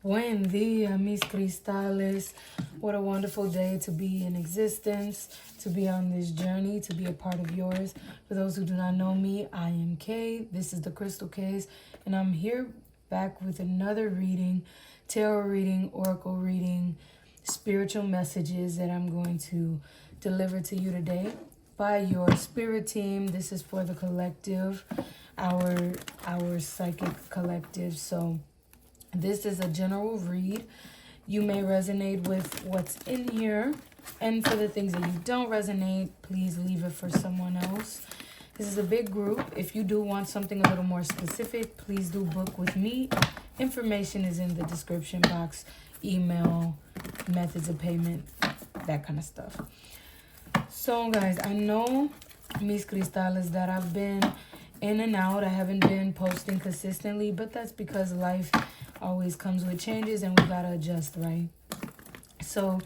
Buen día, mis cristales. What a wonderful day to be in existence, to be on this journey, to be a part of yours. For those who do not know me, I am Kay. This is the Crystal CAY'S, and I'm here back with another reading, tarot reading, oracle reading, spiritual messages that I'm going to deliver to you today by your spirit team. This is for the collective, our psychic collective. So this is a general read. You may resonate with what's in here. And for the things that you don't resonate, please leave it for someone else. This is a big group. If you do want something a little more specific, please do book with me. Information is in the description box. Email, methods of payment, that kind of stuff. So guys, I know, mis cristales, that I've been in and out. I haven't been posting consistently, but that's because life always comes with changes and we gotta adjust, right? So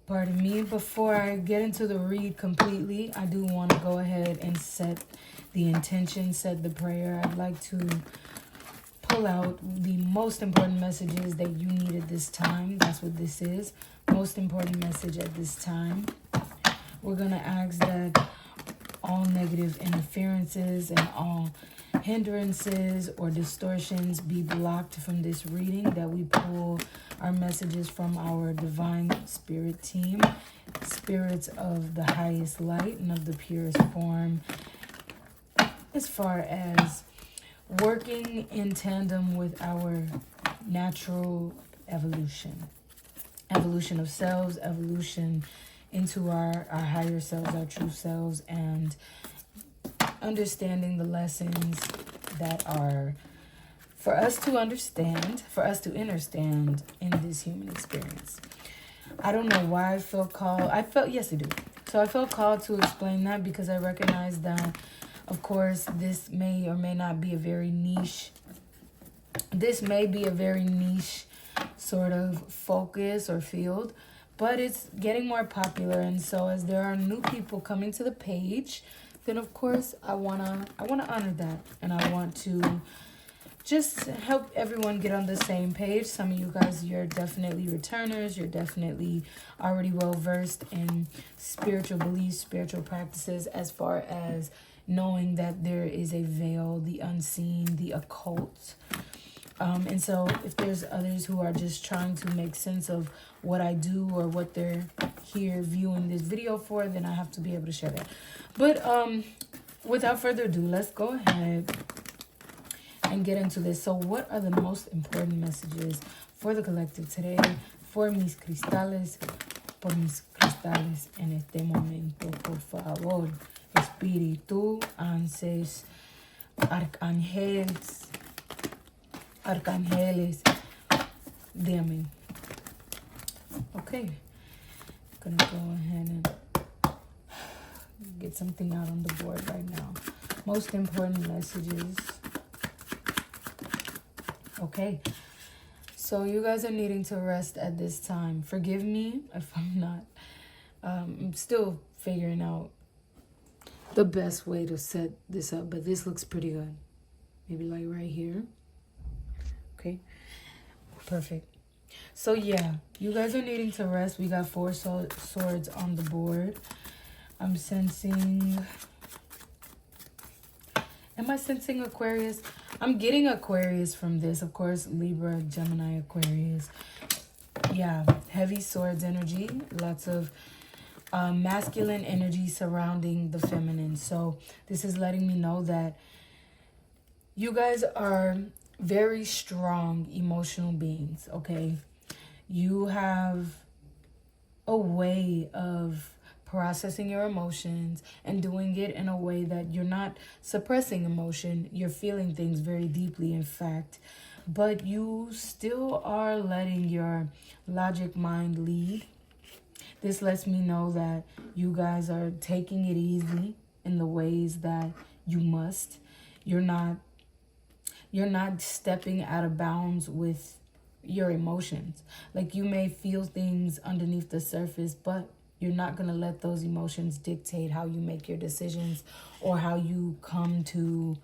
pardon me, before I get into the read completely, I do want to go ahead and set the intention, set the prayer. I'd like to pull out the most important messages that you need at this time. That's what this is. Most important message at this time. We're gonna ask that all negative interferences and all hindrances or distortions be blocked from this reading, that we pull our messages from our divine spirit team, spirits of the highest light and of the purest form, as far as working in tandem with our natural evolution of selves, evolution into our higher selves, our true selves, and understanding the lessons that are for us to understand, for us to understand in this human experience. I don't know why I felt called. Yes, I do. So I felt called to explain that because I recognize that, of course, this may or may not be a very niche. This may be a very niche sort of focus or field, but it's getting more popular. And so as there are new people coming to the page, then of course I wanna honor that, and I want to just help everyone get on the same page. Some of you guys, you're definitely returners. You're definitely already well versed in spiritual beliefs, spiritual practices, as far as knowing that there is a veil, the unseen, the occult. And so if there's others who are just trying to make sense of what I do or what they're here viewing this video for, then I have to be able to share that. But without further ado, let's go ahead and get into this. So what are the most important messages for the collective today, for mis cristales, por mis cristales en este momento, por favor? Espíritu, ángeles, arcángeles, dígame. Okay, gonna go ahead and get something out on the board right now. Most important messages. Okay, so you guys are needing to rest at this time. Forgive me if I'm not. I'm still figuring out the best way to set this up, but this looks pretty good. Maybe like right here. Okay, perfect. So yeah, you guys are needing to rest. We got 4 swords on the board. I'm sensing... Am I sensing Aquarius? I'm getting Aquarius from this. Of course, Libra, Gemini, Aquarius. Yeah, heavy swords energy. Lots of masculine energy surrounding the feminine. So this is letting me know that you guys are very strong emotional beings, okay? You have a way of processing your emotions and doing it in a way that you're not suppressing emotion. You're feeling things very deeply, in fact, but you still are letting your logic mind lead. This lets me know that you guys are taking it easy in the ways that you must. You're not stepping out of bounds with your emotions. Like, you may feel things underneath the surface, but you're not going to let those emotions dictate how you make your decisions or how you come to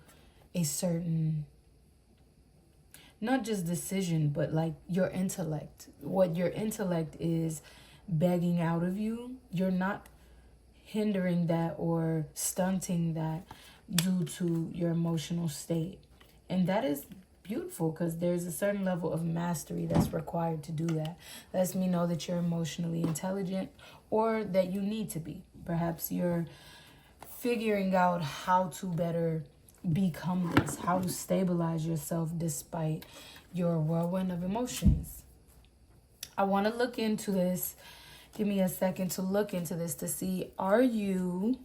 a certain not just decision, but like your intellect. What your intellect is begging out of you, you're not hindering that or stunting that due to your emotional state. And that is beautiful, because there's a certain level of mastery that's required to do that. Lets me know that you're emotionally intelligent, or that you need to be. Perhaps you're figuring out how to better become this, how to stabilize yourself despite your whirlwind of emotions. I want to look into this. Give me a second to look into this to see, are you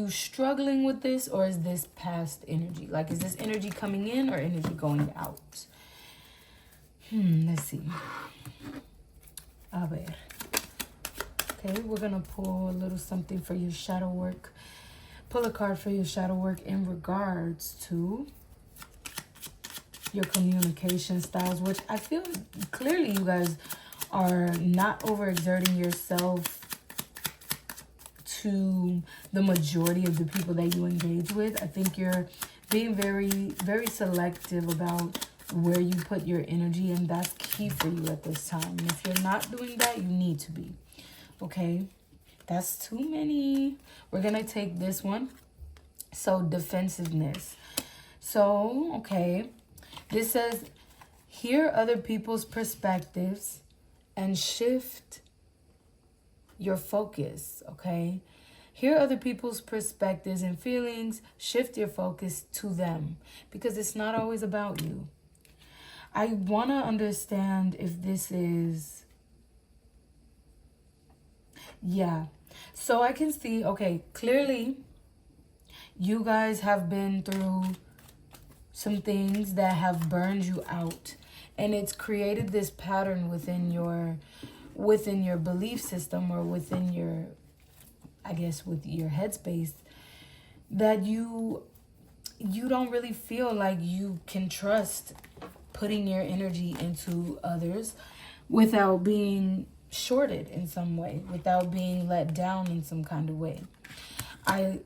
struggling with this, or is this past energy? Like, is this energy coming in or energy going out? Let's see. A ver. Okay, we're going to pull a little something for your shadow work. Pull a card for your shadow work in regards to your communication styles, which I feel clearly you guys are not overexerting yourself to the majority of the people that you engage with. I think you're being very, very selective about where you put your energy, and that's key for you at this time. And if you're not doing that, you need to be. Okay, that's too many. We're gonna take this one. So defensiveness. So, okay, this says, hear other people's perspectives and shift your focus, okay? Hear other people's perspectives and feelings, shift your focus to them, because it's not always about you. I want to understand if this is, yeah. So I can see, okay, clearly you guys have been through some things that have burned you out, and it's created this pattern within your belief system, or within your, I guess, with your headspace, that you don't really feel like you can trust putting your energy into others without being shorted in some way, without being let down in some kind of way. I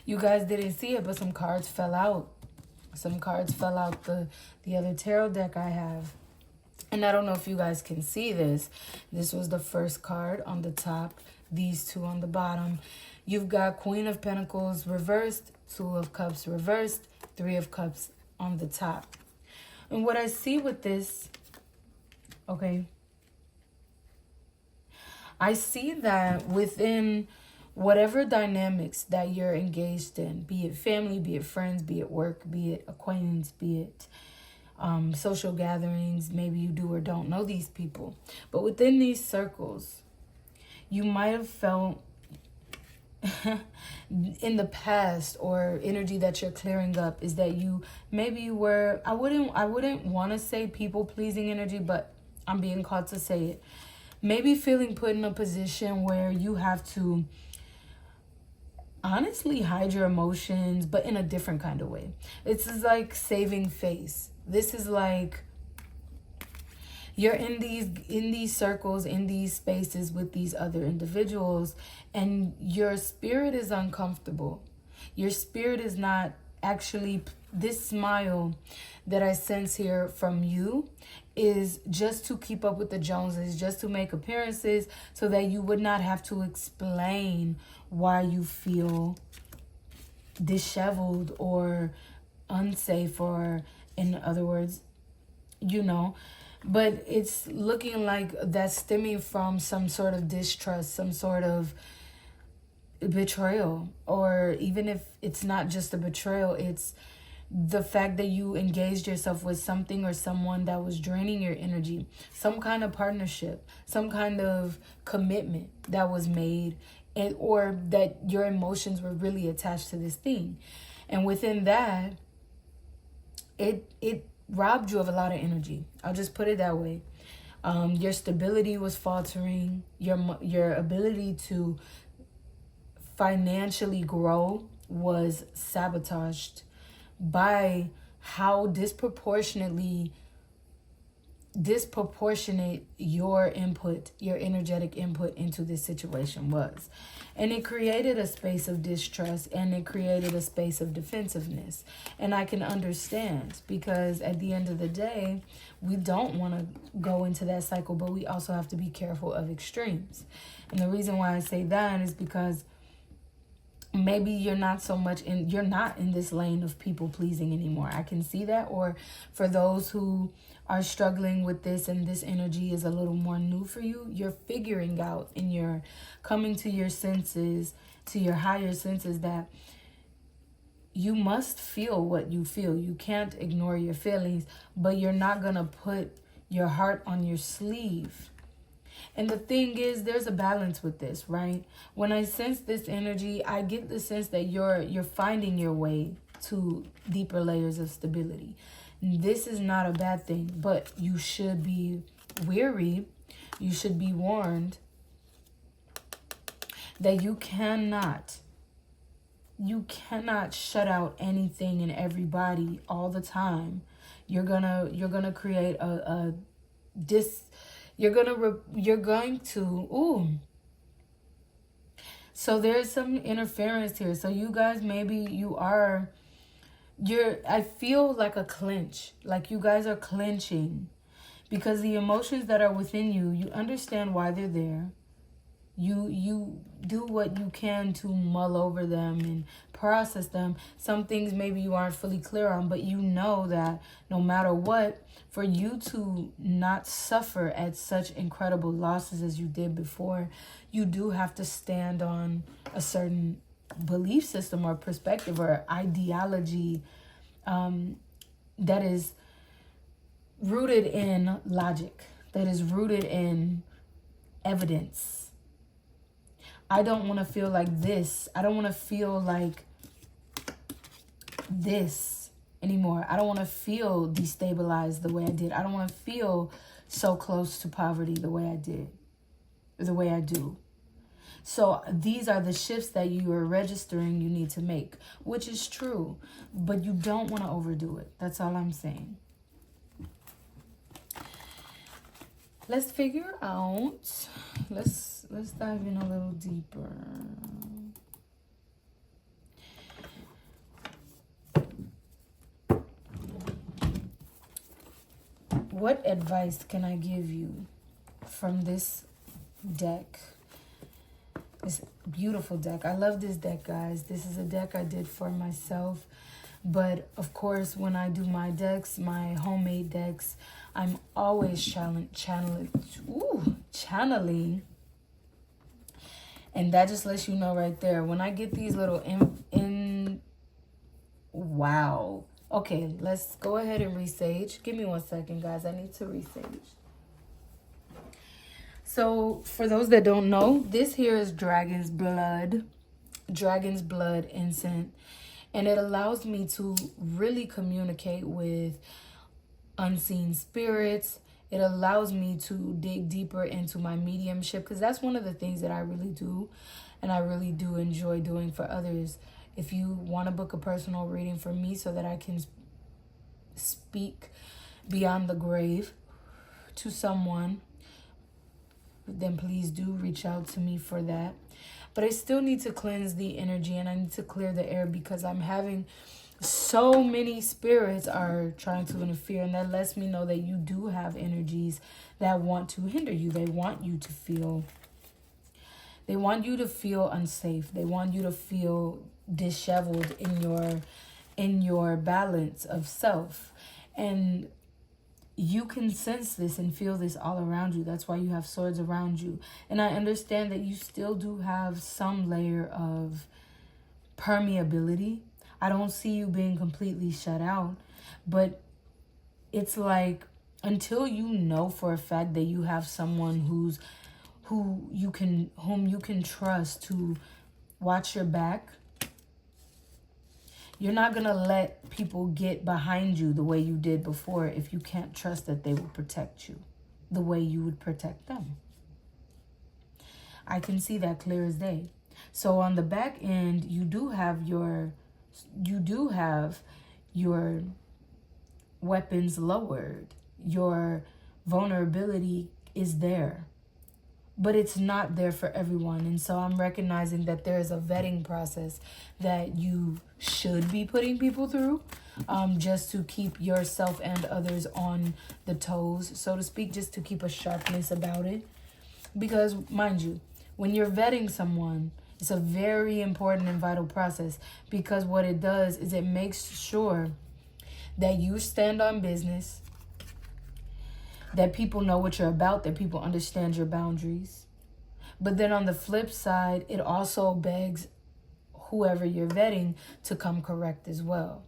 you guys didn't see it, but some cards fell out. Some cards fell out the other tarot deck I have. And I don't know if you guys can see this. This was the first card on the top, these two on the bottom. You've got Queen of Pentacles reversed, Two of Cups reversed, Three of Cups on the top. And what I see with this, okay, I see that within whatever dynamics that you're engaged in, be it family, be it friends, be it work, be it acquaintance, be it social gatherings, maybe you do or don't know these people, but within these circles, you might have felt in the past, or energy that you're clearing up, is that you maybe were, I wouldn't want to say people pleasing energy, but I'm being called to say it. Maybe feeling put in a position where you have to honestly hide your emotions, but in a different kind of way. This is like saving face. This is like you're in these circles, in these spaces with these other individuals, and your spirit is uncomfortable. Your spirit is not actually, this smile that I sense here from you is just to keep up with the Joneses, just to make appearances, so that you would not have to explain why you feel disheveled or unsafe, or in other words, you know. But it's looking like that's stemming from some sort of distrust, some sort of betrayal, or even if it's not just a betrayal, it's the fact that you engaged yourself with something or someone that was draining your energy, some kind of partnership, some kind of commitment that was made, and or that your emotions were really attached to this thing. And within that, it robbed you of a lot of energy. I'll just put it that way. Your stability was faltering. Your ability to financially grow was sabotaged by how disproportionately disproportionate your input, your energetic input into this situation was. And it created a space of distrust, and it created a space of defensiveness. And I can understand, because at the end of the day, we don't want to go into that cycle, but we also have to be careful of extremes. And the reason why I say that is because maybe you're not in this lane of people pleasing anymore. I can see that. Or for those who are struggling with this and this energy is a little more new for you, you're figuring out and you're coming to your senses, to your higher senses, that you must feel what you feel. You can't ignore your feelings, but you're not going to put your heart on your sleeve. And the thing is, there's a balance with this, right? When I sense this energy, I get the sense that you're finding your way to deeper layers of stability. This is not a bad thing, but you should be weary. You should be warned that you cannot shut out anything and everybody all the time. You're gonna create you're going to so there's some interference here. So you guys, maybe I feel like a clinch, like you guys are clenching, because the emotions that are within you, you understand why they're there. You do what you can to mull over them and process them. Some things maybe you aren't fully clear on, but you know that no matter what, for you to not suffer at such incredible losses as you did before, you do have to stand on a certain belief system or perspective or ideology that is rooted in logic, that is rooted in evidence. I don't want to feel like this. I don't want to feel like this anymore. I don't want to feel destabilized the way I did. I don't want to feel so close to poverty the way I did, the way I do. So these are the shifts that you are registering you need to make, which is true, but you don't want to overdo it. That's all I'm saying. Let's figure out, let's dive in a little deeper. What advice can I give you from this deck? This beautiful deck. I love this deck, guys. This is a deck I did for myself. But of course, when I do my decks, my homemade decks, I'm always channeling. And that just lets you know right there. When I get these little wow. Okay, let's go ahead and resage. Give me 1 second, guys. I need to resage. So for those that don't know, this here is dragon's blood incense. And it allows me to really communicate with unseen spirits. It allows me to dig deeper into my mediumship, because that's one of the things that I really do, and I really do enjoy doing for others. If you want to book a personal reading from me so that I can speak beyond the grave to someone, then please do reach out to me for that. But I still need to cleanse the energy, and I need to clear the air, because I'm having so many spirits are trying to interfere, and that lets me know that you do have energies that want to hinder you. They want you to feel unsafe. They want you to feel disheveled in your balance of self. And you can sense this and feel this all around you. That's why you have swords around you. And I understand that you still do have some layer of permeability. I don't see you being completely shut out, but it's like, until you know for a fact that you have someone whom you can trust to watch your back, you're not going to let people get behind you the way you did before if you can't trust that they will protect you the way you would protect them. I can see that clear as day. So on the back end, you do have your weapons lowered. Your vulnerability is there, but it's not there for everyone. And so I'm recognizing that there is a vetting process that you should be putting people through, just to keep yourself and others on the toes, so to speak, just to keep a sharpness about it. Because, mind you, when you're vetting someone, it's a very important and vital process, because what it does is it makes sure that you stand on business, that people know what you're about, that people understand your boundaries. But then on the flip side, it also begs whoever you're vetting to come correct as well.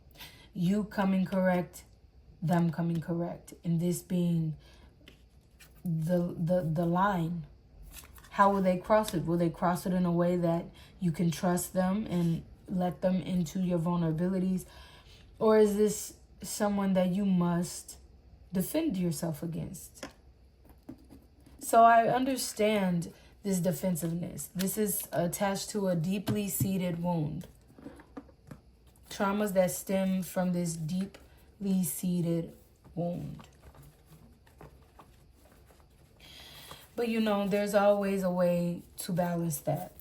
You coming correct, them coming correct. And this being the line. How will they cross it? Will they cross it in a way that you can trust them and let them into your vulnerabilities? Or is this someone that you must defend yourself against? So I understand this defensiveness. This is attached to a deeply seated wound. Traumas that stem from this deeply seated wound. But you know, there's always a way to balance that.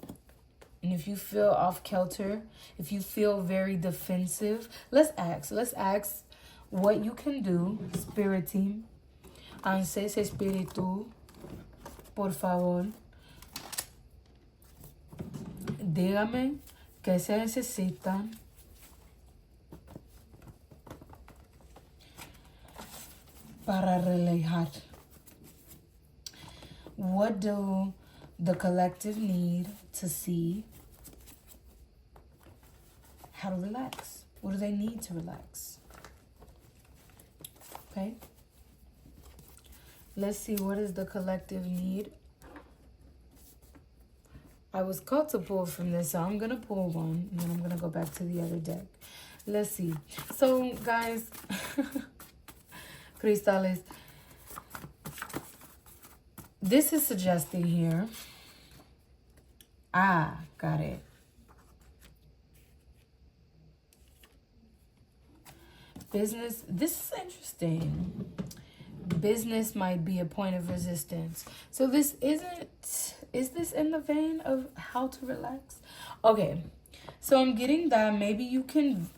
And if you feel off kilter, if you feel very defensive, let's ask what you can do, Spirit Team. Anses Espíritu, por favor, dígame qué se necesitan para relajar. What do the collective need to see? How to relax? What do they need to relax? Okay. Let's see, what is the collective need? I was called to pull from this, so I'm going to pull one, and then I'm going to go back to the other deck. Let's see. So, guys, crystales, this is suggesting here. Got it. Business. This is interesting. Business might be a point of resistance. So this isn't. Is this in the vein of how to relax? Okay. So I'm getting that maybe you can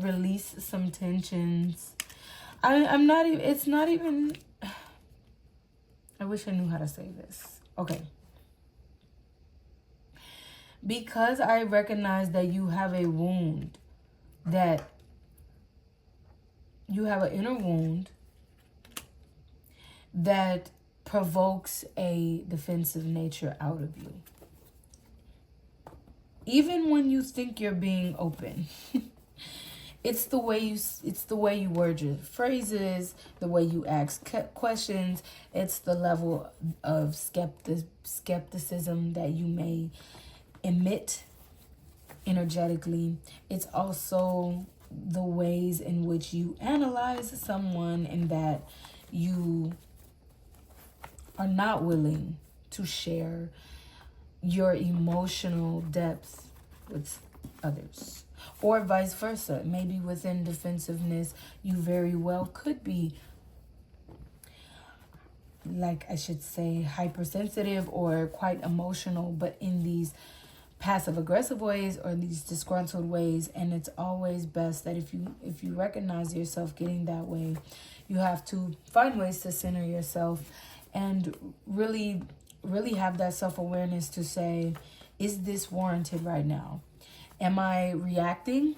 release some tensions. I'm not even. It's not even. I wish I knew how to say this. Okay. Because I recognize that you have a wound, that you have an inner wound that provokes a defensive nature out of you. Even when you think you're being open. It's the way you word your phrases, the way you ask questions. It's the level of skepticism that you may emit energetically. It's also the ways in which you analyze someone, and that you are not willing to share your emotional depth with others. Or vice versa. Maybe within defensiveness, you very well could be, like I should say, hypersensitive or quite emotional, but in these passive-aggressive ways or these disgruntled ways. And it's always best that if you recognize yourself getting that way, you have to find ways to center yourself and really, really have that self-awareness to say, is this warranted right now? Am I reacting?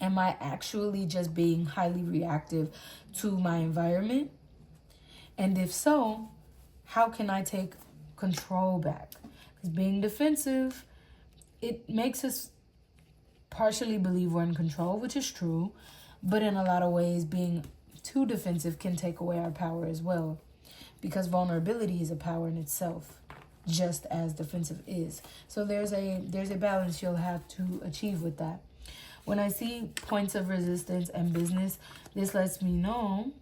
Am I actually just being highly reactive to my environment? And if so, how can I take control back? Because being defensive, it makes us partially believe we're in control, which is true. But in a lot of ways, being too defensive can take away our power as well. Because vulnerability is a power in itself, just as defensive is. So there's a balance you'll have to achieve with that. When I see points of resistance and business, this lets me know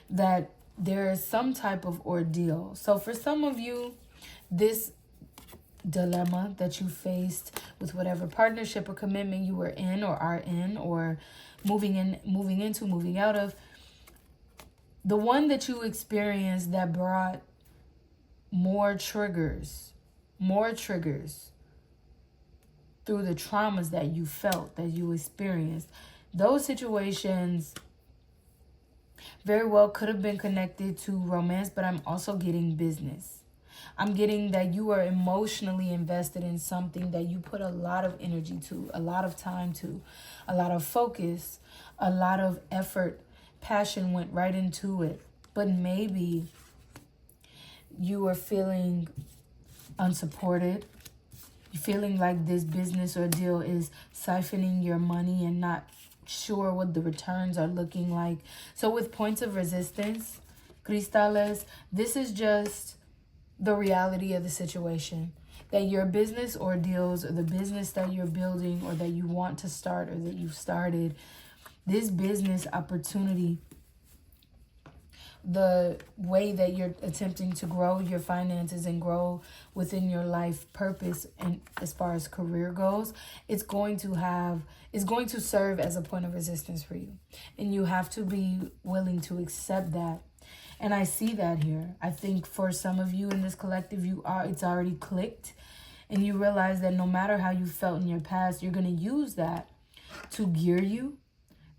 that there is some type of ordeal. So for some of you, this dilemma that you faced with whatever partnership or commitment you were in or are in, or moving into, moving out of, the one that you experienced that brought more triggers through the traumas that you felt, that you experienced. Those situations very well could have been connected to romance, but I'm also getting business. I'm getting that you are emotionally invested in something that you put a lot of energy to, a lot of time to, a lot of focus, a lot of effort, passion went right into it. But maybe you are feeling unsupported. You're feeling like this business or deal is siphoning your money and not sure what the returns are looking like. So with points of resistance, cristales, this is just the reality of the situation. That your business or deals, or the business that you're building or that you want to start or that you've started, this business opportunity, the way that you're attempting to grow your finances and grow within your life purpose, and as far as career goes, it's going to serve as a point of resistance for you. And you have to be willing to accept that. And I see that here. I think for some of you in this collective, it's already clicked. And you realize that no matter how you felt in your past, you're going to use that to gear you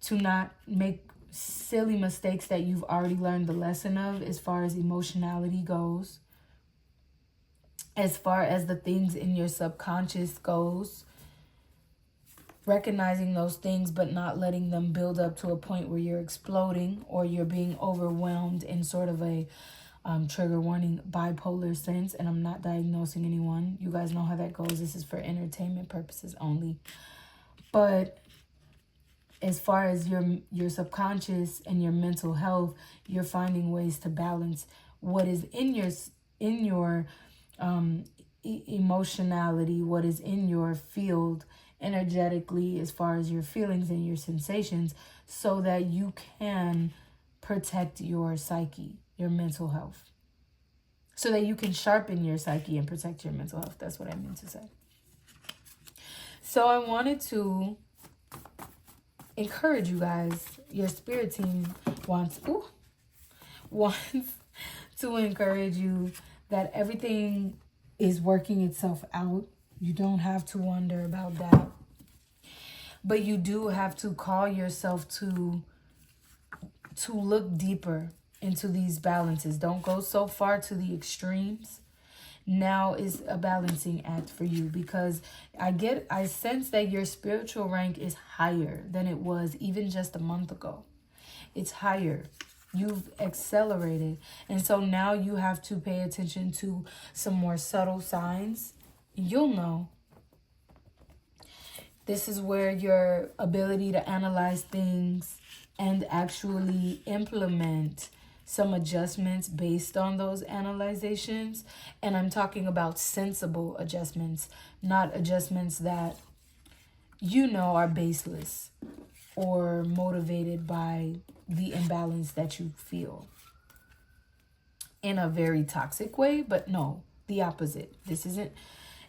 to not make silly mistakes that you've already learned the lesson of, as far as emotionality goes, as far as the things in your subconscious goes. Recognizing those things, but not letting them build up to a point where you're exploding or you're being overwhelmed in sort of a trigger warning bipolar sense. And I'm not diagnosing anyone. You guys know how that goes. This is for entertainment purposes only. But as far as your subconscious and your mental health, you're finding ways to balance what is in your emotionality, what is in your field energetically, as far as your feelings and your sensations, so that you can protect your psyche, your mental health, so that you can sharpen your psyche and protect your mental health. That's what I meant to say. So I wanted to encourage you guys. Your spirit team wants to encourage you that everything is working itself out. You don't have to wonder about that. But you do have to call yourself to look deeper into these balances. Don't go so far to the extremes. Now is a balancing act for you, because I sense that your spiritual rank is higher than it was even just a month ago. It's higher. You've accelerated. And so now you have to pay attention to some more subtle signs. You'll know. This is where your ability to analyze things and actually implement some adjustments based on those analyzations. And I'm talking about sensible adjustments, not adjustments that are baseless or motivated by the imbalance that you feel in a very toxic way. But no, the opposite.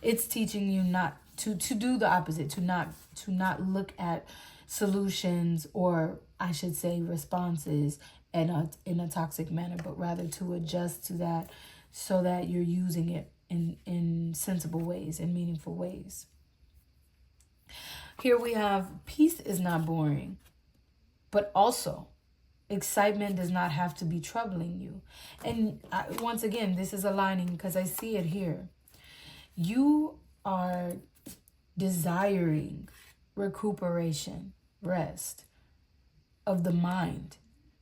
It's teaching you not to do the opposite, to not look at solutions, or I should say responses, in a toxic manner, but rather to adjust to that, so that you're using it in sensible ways and meaningful ways. Here we have peace is not boring, but also excitement does not have to be troubling you. And once again, this is aligning because I see it here. You are desiring recuperation, rest of the mind.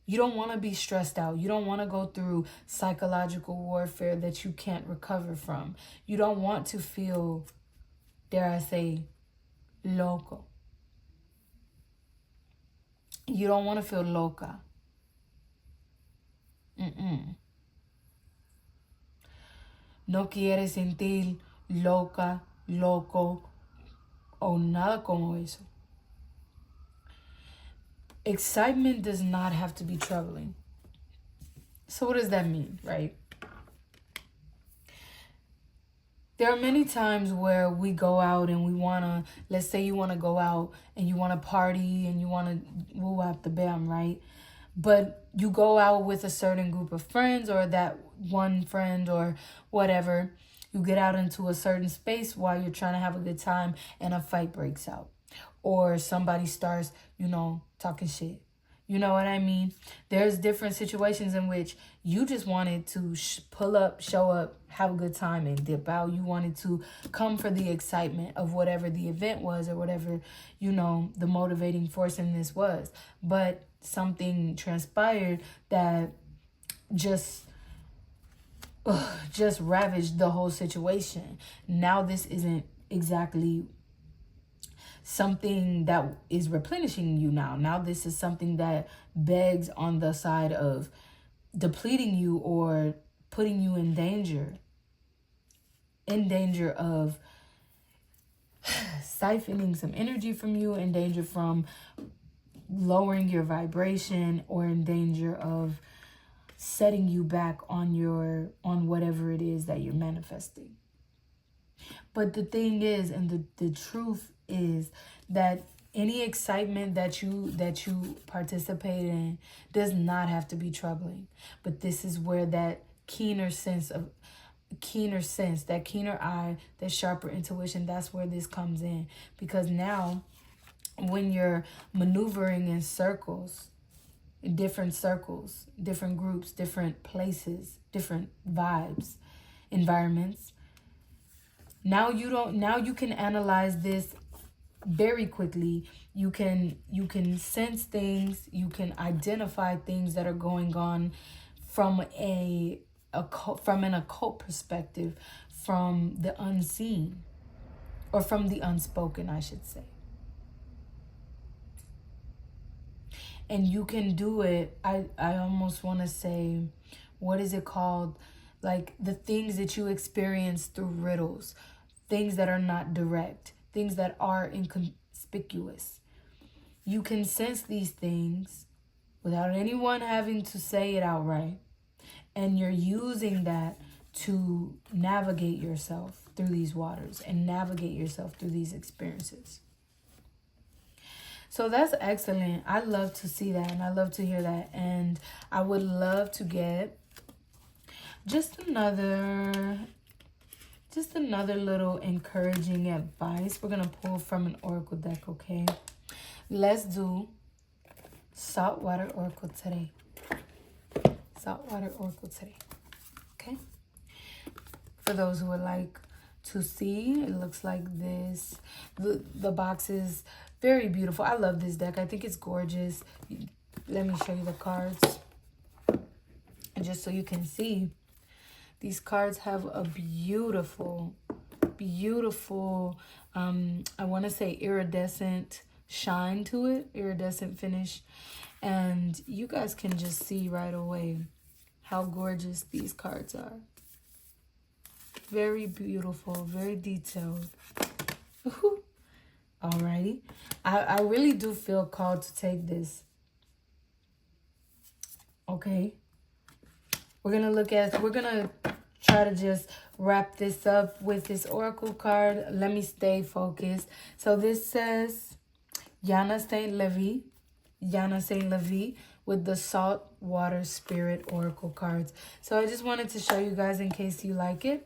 You don't want to be stressed out. You don't want to go through psychological warfare that you can't recover from. You don't want to feel, dare I say, loco. You don't want to feel loca. No quieres sentir loca, loco, o nada como eso. Excitement does not have to be troubling. So what does that mean, right? There are many times where we go out and we want to, let's say you want to go out and you want to party and you want to woo out the bam, right? but you go out with a certain group of friends, or that one friend or whatever. You get out into a certain space while you're trying to have a good time, and a fight breaks out. Or somebody starts, talking shit. You know what I mean? There's different situations in which you just wanted to pull up, show up, have a good time, and dip out. You wanted to come for the excitement of whatever the event was, or whatever, the motivating force in this was. But something transpired that just ravaged the whole situation. Now this isn't exactly something that is replenishing you now. Now this is something that begs on the side of depleting you or putting you in danger of siphoning some energy from you, in danger from lowering your vibration, or in danger of setting you back on whatever it is that you're manifesting. But the thing is, and the truth is, that any excitement that you participate in does not have to be troubling. But this is where that keener eye, that sharper intuition, that's where this comes in. Because now, when you're maneuvering in circles, different groups, different places, different vibes, environments, now you can analyze this very quickly. You can sense things, you can identify things that are going on from an occult perspective, from the unseen, or from the unspoken, I should say. And you can do it, I almost want to say, what is it called? Like the things that you experience through riddles, things that are not direct, things that are inconspicuous. You can sense these things without anyone having to say it outright. And you're using that to navigate yourself through these waters and navigate yourself through these experiences. So that's excellent. I love to see that, and I love to hear that. And I would love to get just another little encouraging advice. We're going to pull from an oracle deck, okay? Let's do saltwater oracle today. Saltwater oracle today, okay? For those who would like to see, it looks like this. The box is very beautiful. I love this deck. I think it's gorgeous. Let me show you the cards. And just so you can see, these cards have a beautiful, I want to say iridescent shine to it, iridescent finish. And you guys can just see right away how gorgeous these cards are. Very beautiful, very detailed. Alrighty. I really do feel called to take this. Okay. We're going to try to just wrap this up with this oracle card. Let me stay focused. So this says Yana St. Levy with the Saltwater Spirit Oracle cards. So I just wanted to show you guys in case you like it,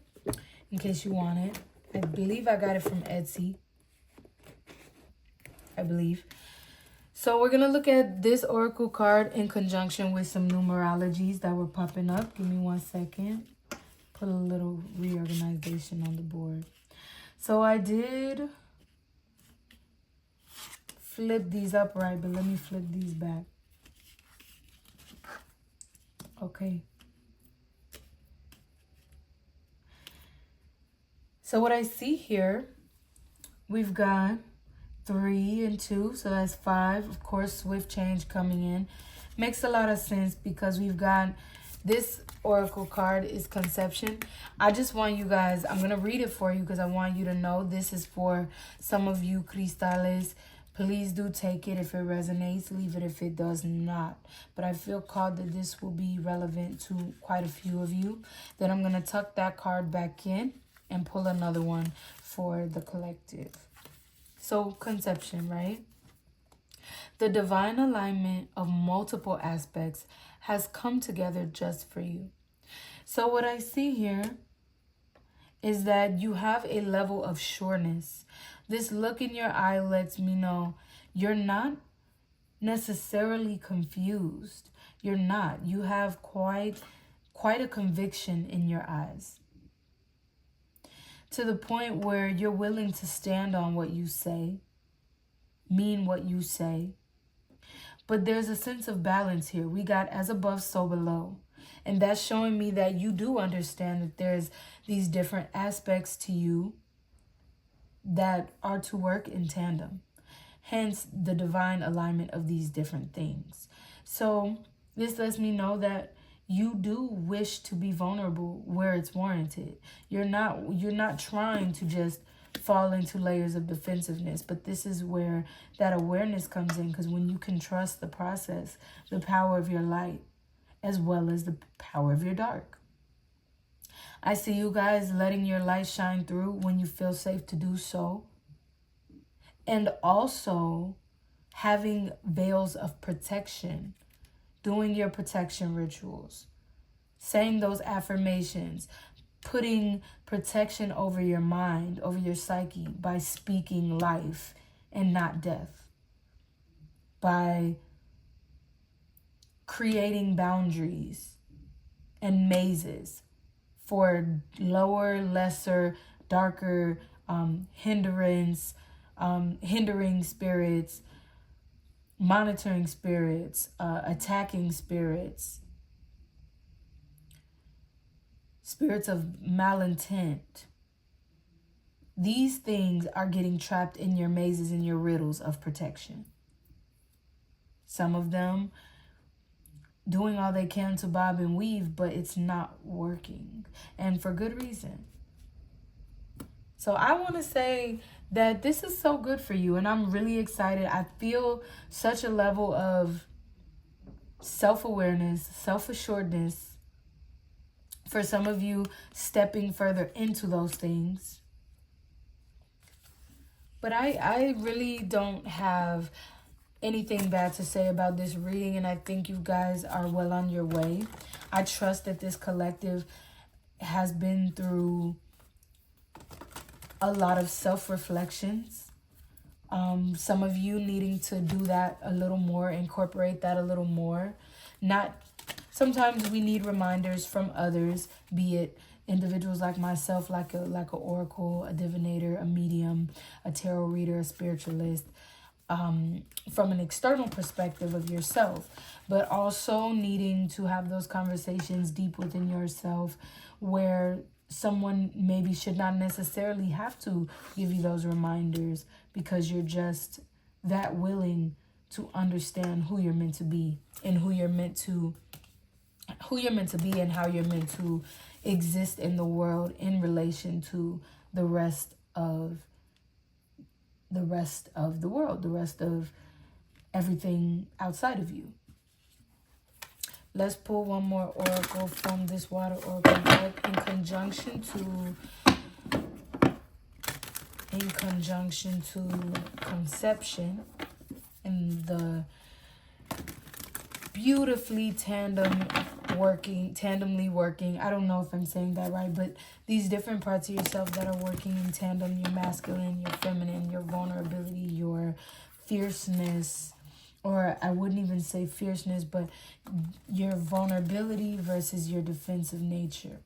in case you want it. I believe I got it from Etsy. I believe. So we're going to look at this oracle card in conjunction with some numerologies that were popping up. Give me 1 second. Put a little reorganization on the board. So I did flip these upright, but let me flip these back. Okay. So what I see here, we've got 3 and 2, so that's 5. Of course, swift change coming in. Makes a lot of sense because we've got this oracle card is conception. I just want you guys, I'm going to read it for you because I want you to know this is for some of you crystales. Please do take it if it resonates. Leave it if it does not. But I feel called that this will be relevant to quite a few of you. Then I'm going to tuck that card back in and pull another one for the collective. So conception, right? The divine alignment of multiple aspects has come together just for you. So what I see here is that you have a level of sureness. This look in your eye lets me know you're not necessarily confused. You're not. You have quite a conviction in your eyes, to the point where you're willing to stand on what you say, mean what you say. But there's a sense of balance here. We got as above, so below. And that's showing me that you do understand that there's these different aspects to you that are to work in tandem. Hence the divine alignment of these different things. So this lets me know that you do wish to be vulnerable where it's warranted. You're not trying to just fall into layers of defensiveness, but this is where that awareness comes in, because when you can trust the process, the power of your light, as well as the power of your dark. I see you guys letting your light shine through when you feel safe to do so. And also having veils of protection, doing your protection rituals, saying those affirmations, putting protection over your mind, over your psyche by speaking life and not death, by creating boundaries and mazes for lower, lesser, darker hindering spirits, monitoring spirits, attacking spirits, spirits of malintent. These things are getting trapped in your mazes and your riddles of protection. Some of them doing all they can to bob and weave, but it's not working, and for good reason. So I want to say that this is so good for you, and I'm really excited. I feel such a level of self-awareness, self-assuredness for some of you stepping further into those things. But I really don't have anything bad to say about this reading, and I think you guys are well on your way. I trust that this collective has been through a lot of self-reflections. Some of you needing to do that a little more, incorporate that a little more. Sometimes we need reminders from others, be it individuals like myself, like a oracle, a divinator, a medium, a tarot reader, a spiritualist, from an external perspective of yourself, but also needing to have those conversations deep within yourself where someone maybe should not necessarily have to give you those reminders, because you're just that willing to understand who you're meant to be and who you're meant to be and how you're meant to exist in the world in relation to the rest of the world, the rest of everything outside of you. Let's pull one more oracle from this water oracle deck in conjunction to conception and the beautifully tandemly working. I don't know if I'm saying that right, but these different parts of yourself that are working in tandem, your masculine, your feminine, your vulnerability, your fierceness, or I wouldn't even say fierceness, but your vulnerability versus your defensive nature.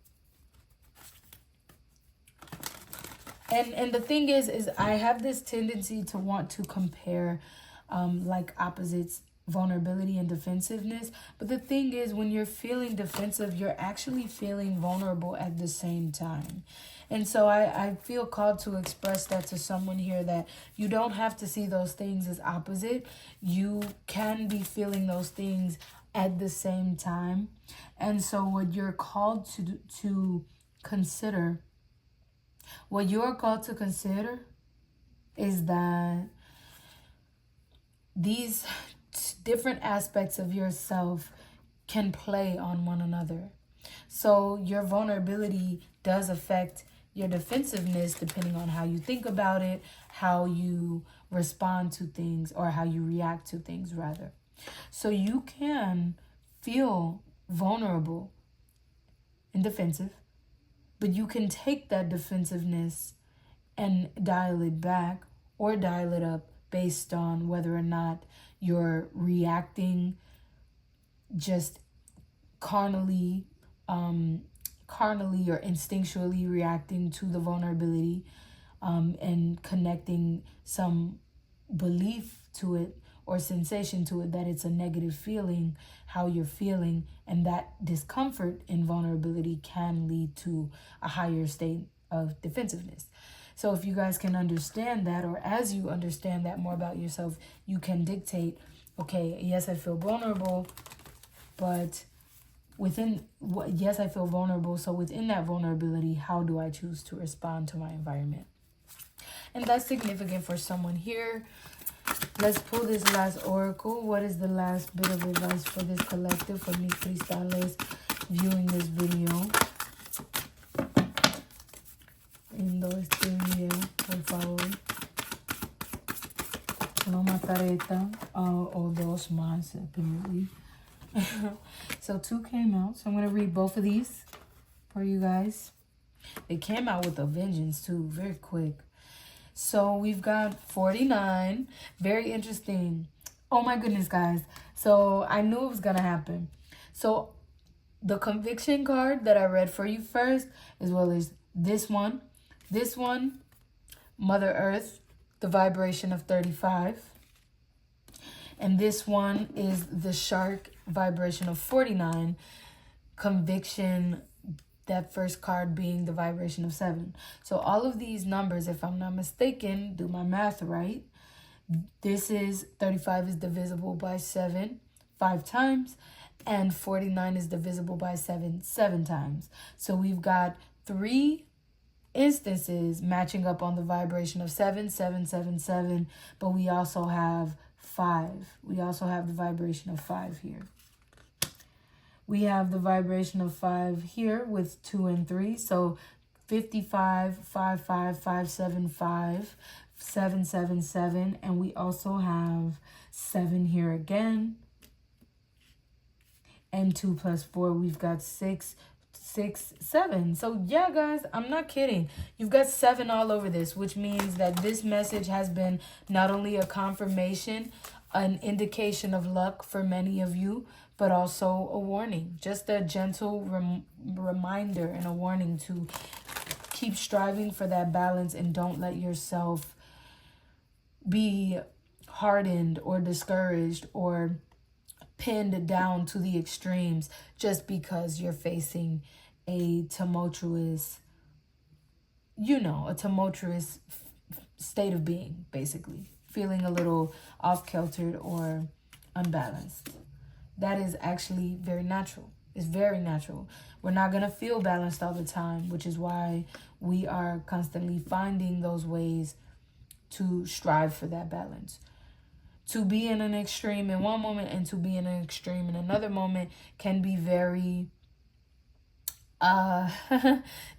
And the thing is I have this tendency to want to compare like opposites, vulnerability and defensiveness. But the thing is, when you're feeling defensive, you're actually feeling vulnerable at the same time. And so I feel called to express that to someone here, that you don't have to see those things as opposite. You can be feeling those things at the same time. And so what you're called to consider is that these different aspects of yourself can play on one another. So your vulnerability does affect your defensiveness depending on how you think about it, how you respond to things, or how you react to things, rather. So you can feel vulnerable and defensive, but you can take that defensiveness and dial it back or dial it up based on whether or not you're reacting just carnally or instinctually reacting to the vulnerability, and connecting some belief to it or sensation to it that it's a negative feeling, how you're feeling, and that discomfort in vulnerability can lead to a higher state of defensiveness. So if you guys can understand that, or as you understand that more about yourself, you can dictate, okay, yes, I feel vulnerable, but yes, I feel vulnerable. So within that vulnerability, how do I choose to respond to my environment? And that's significant for someone here. Let's pull this last oracle. What is the last bit of advice for this collective, for mis cristales viewing this video? Viendo este video, por favor. Una careta o dos más, apparently. So 2 came out. So I'm going to read both of these for you guys. They came out with a vengeance too, very quick. So we've got 49. Very interesting. Oh my goodness, guys. So I knew it was going to happen. So the conviction card that I read for you first, as well as this one, Mother Earth, the vibration of 35. And this one is the shark vibration of 49. Conviction, that first card being the vibration of 7. So all of these numbers, if I'm not mistaken, do my math right, this is 35 is divisible by 7 5 times, and 49 is divisible by 7 7 times. So we've got 3 instances matching up on the vibration of 7 7 7 7, but we also have 5. We also have the vibration of 5 here. We have the vibration of 5 here with 2 and 3. So 55, 5 5 5 7 5, 7 7 7, and we also have 7 here again. And 2 plus 4, we've got 6 6 7. So yeah, guys, I'm not kidding. You've got 7 all over this, which means that this message has been not only a confirmation, an indication of luck for many of you, but also a warning, just a gentle reminder and a warning to keep striving for that balance, and don't let yourself be hardened or discouraged or pinned down to the extremes just because you're facing a tumultuous, state of being, basically. Feeling a little off-kiltered or unbalanced. That is actually very natural. It's very natural. We're not going to feel balanced all the time, which is why we are constantly finding those ways to strive for that balance. To be in an extreme in one moment and to be in an extreme in another moment can be very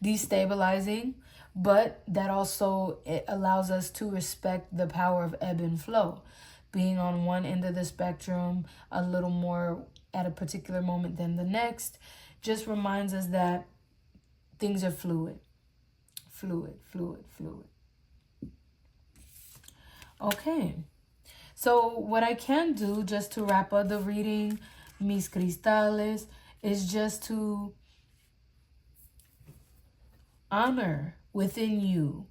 destabilizing, but that also, it allows us to respect the power of ebb and flow. Being on one end of the spectrum a little more at a particular moment than the next just reminds us that things are fluid. Okay. So what I can do just to wrap up the reading, mis cristales, is just to honor within you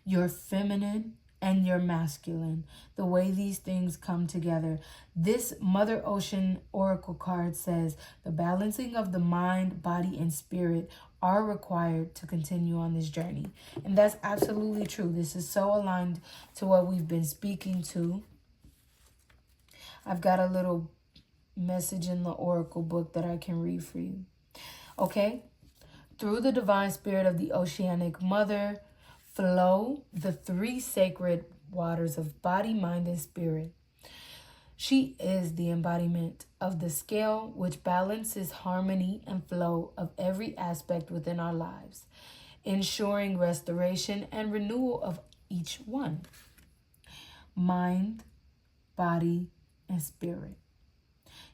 your feminine and your masculine, the way these things come together. This Mother Ocean Oracle card says the balancing of the mind, body, and spirit are required to continue on this journey. And that's absolutely true. This is so aligned to what we've been speaking to. I've got a little message in the Oracle book that I can read for you. Okay? Through the divine spirit of the Oceanic Mother, flow the 3 sacred waters of body, mind, and spirit. She is the embodiment of the scale which balances harmony and flow of every aspect within our lives, ensuring restoration and renewal of each one: mind, body, and spirit.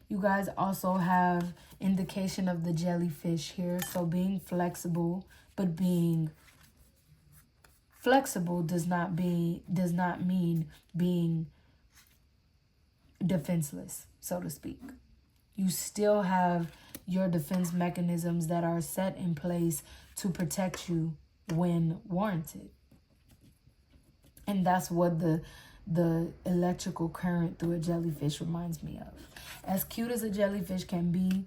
You guys also have indication of the jellyfish here. So being flexible, but being flexible does not mean being defenseless, so to speak. You still have your defense mechanisms that are set in place to protect you when warranted. And that's what the electrical current through a jellyfish reminds me of. As cute as a jellyfish can be,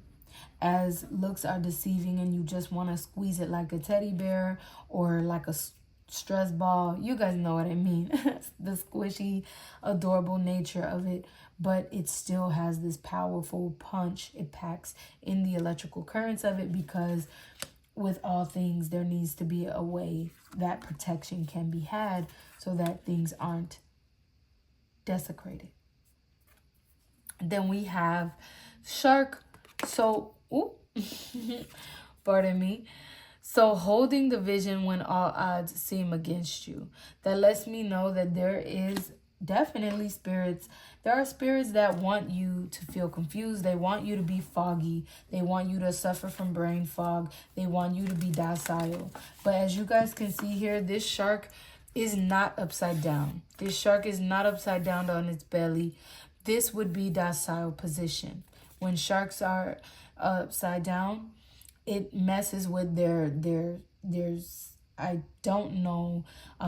as looks are deceiving and you just want to squeeze it like a teddy bear or like a stress ball, you guys know what I mean. The squishy, adorable nature of it, but it still has this powerful punch it packs in the electrical currents of it, because with all things, there needs to be a way that protection can be had so that things aren't desecrated. Then we have shark. So, pardon me. So holding the vision when all odds seem against you. That lets me know that there is definitely spirits. There are spirits that want you to feel confused. They want you to be foggy. They want you to suffer from brain fog. They want you to be docile. But as you guys can see here, this shark is not upside down. This shark is not upside down on its belly. This would be docile position. When sharks are upside down, it messes with there's I don't know,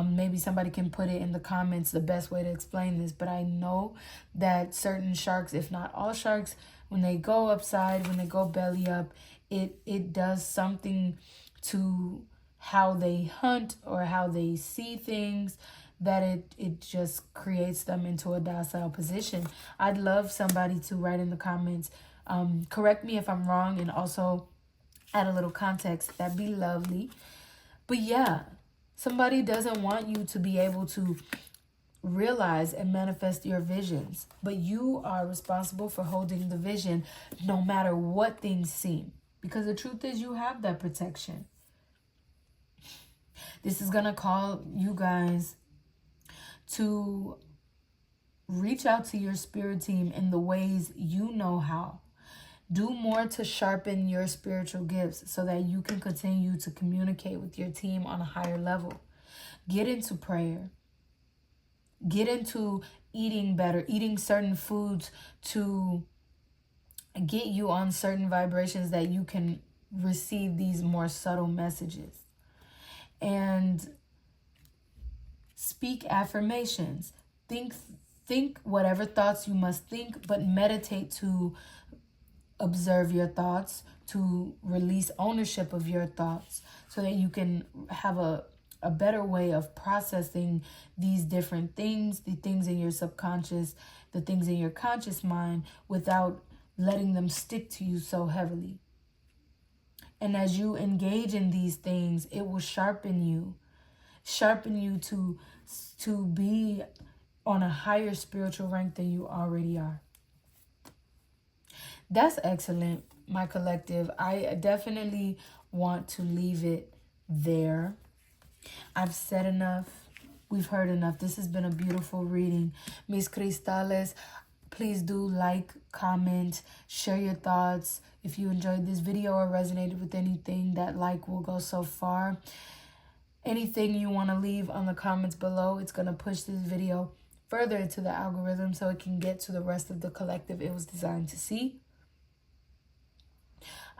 maybe somebody can put it in the comments the best way to explain this, but I know that certain sharks, if not all sharks, when they go upside, when they go belly up, it does something to how they hunt or how they see things, that it just creates them into a docile position. I'd love somebody to write in the comments, correct me if I'm wrong, and also add a little context. That'd be lovely. But yeah, somebody doesn't want you to be able to realize and manifest your visions, but you are responsible for holding the vision no matter what things seem, because the truth is you have that protection. This is gonna call you guys to reach out to your spirit team in the ways you know how. Do more to sharpen your spiritual gifts so that you can continue to communicate with your team on a higher level. Get into prayer. Get into eating better, eating certain foods to get you on certain vibrations that you can receive these more subtle messages. And speak affirmations. Think whatever thoughts you must think, but meditate to observe your thoughts, to release ownership of your thoughts so that you can have a better way of processing these different things, the things in your subconscious, the things in your conscious mind, without letting them stick to you so heavily. And as you engage in these things, it will sharpen you to be on a higher spiritual rank than you already are. That's excellent, my collective. I definitely want to leave it there. I've said enough. We've heard enough. This has been a beautiful reading. Mis Crystales, please do like, comment, share your thoughts. If you enjoyed this video or resonated with anything, that like will go so far. Anything you want to leave on the comments below, it's going to push this video further into the algorithm so it can get to the rest of the collective it was designed to see.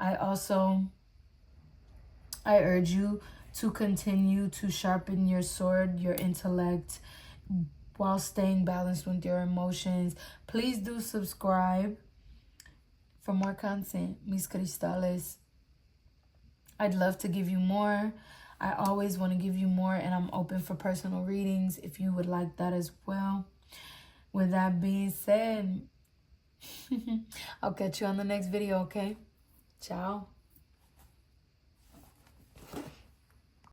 I urge you to continue to sharpen your sword, your intellect, while staying balanced with your emotions. Please do subscribe for more content, Mis Crystales. I'd love to give you more. I always want to give you more, and I'm open for personal readings if you would like that as well. With that being said, I'll catch you on the next video, okay? Ciao.